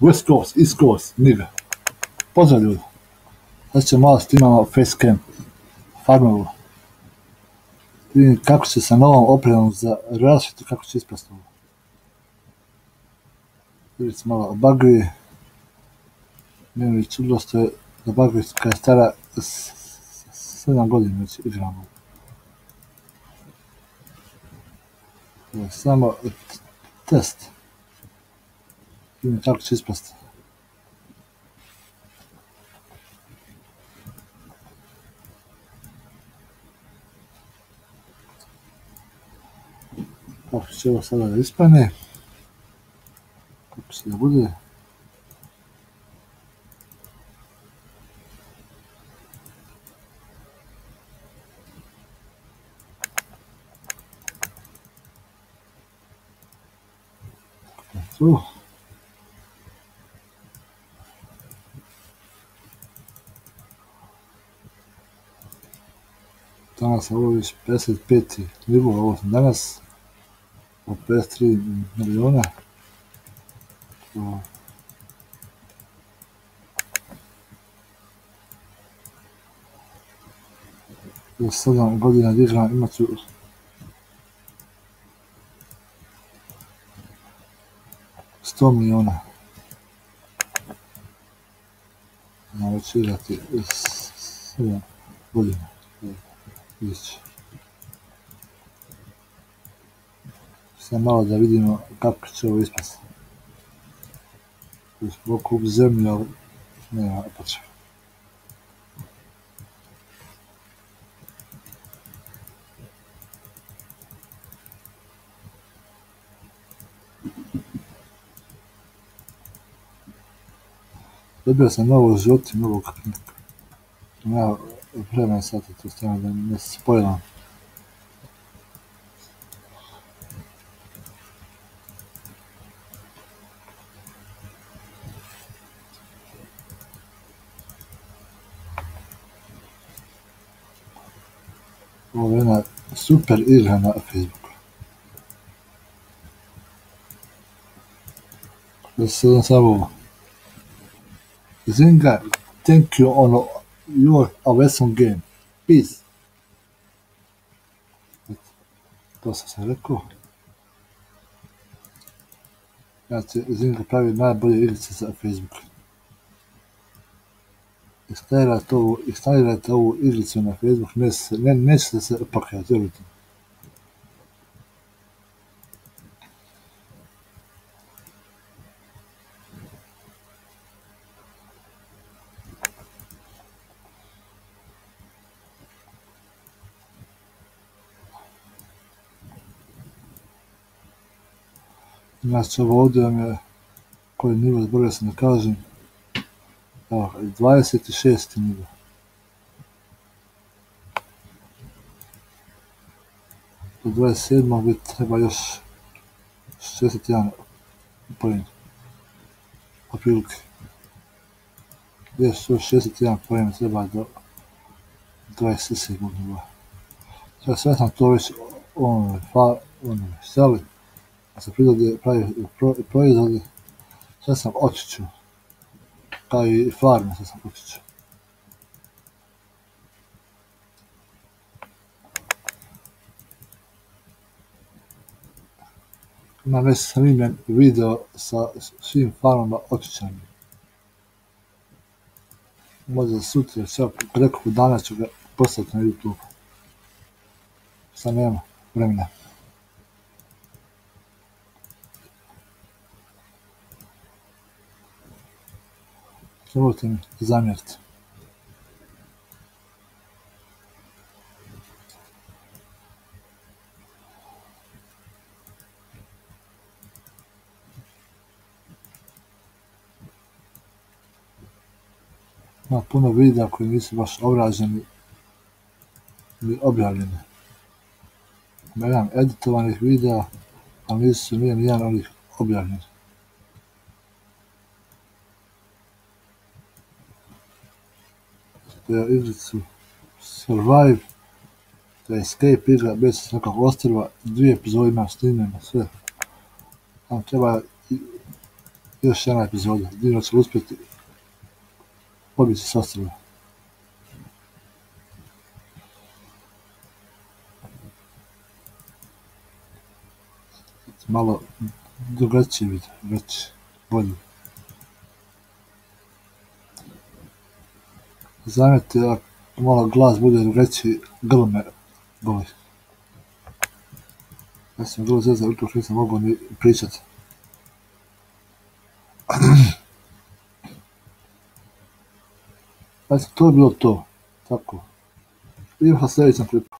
West Coast, East Coast, nigga. Pozdrav ljudi. Sad ćemo malo snimamo facecam farmovu. Vidim kako će sa novom opremom za rasvetu, kako će ispast ovo. Vidite se malo obaguje. Meni čudilo što je obaguje kada je stara 7 godina već igramo. To je samo test. Vidim kako će ispast. Kako će ovo sada da ispane. Kako će da bude. Tu. Danas ovo je 55. nivo, ovo sam danas od 53 miliona. Za 7 godina igram imat ću $100 miliona. Malo ću igrati 7 godina. Ići. Sad malo da vidimo kako će ovo ispasti. Smo kup zemlje, ali nema potrebe. Dobio sam novo životinje, novog kaknika. Nema vremena sad to stavljam da ne se spojlam. Ovo je jedna super igra na Facebooku. Da se jedan samo Zinga, thank you on your awesome game. Peace. To sam rekao. Znači, Zinga pravi najbolje igrice za Facebook. Instalirajte ovu igricu na Facebook, nećete se pakljati, vjerujte. Znači, ovo ovdje vam je koji nivo zborio sam da kažem. Evo, 26. nivo. Do 27. bi treba još 61 poen. Otprilike. Još 61 poen treba do 27. nivoa. Sve sam to već seli. Da se pravi proizvodi. Sve sam očiću. Kao i farme sve sam očiću. Imam već snimljen video sa svim farmama očićanim. Možda sutra, sve preko dana ću ga postaviti na YouTube. Sad nema vremena. Nemojte mi zamjeriti. Ima puno videa koji nisu baš obrađeni ni objavljeni. Imam editovanih videa, ali nisu nijedan onih objavljeni. To je igricu Survive, to je Escape igra bez nekog ostrva, 2 epizode imam snimljeno sve. Tam treba još jedna epizoda. Divno će uspjeti pobjeći s ostrava. Malo drugačiji vid, veći, bolji. Zamijeti, ako malo glas bude drugačiji, grlo me boli. Ja sam grlo zezao, utoš nisam mogao ni pričati. Znači, to je bilo to. Tako. Idemo sa sljedećem klipu.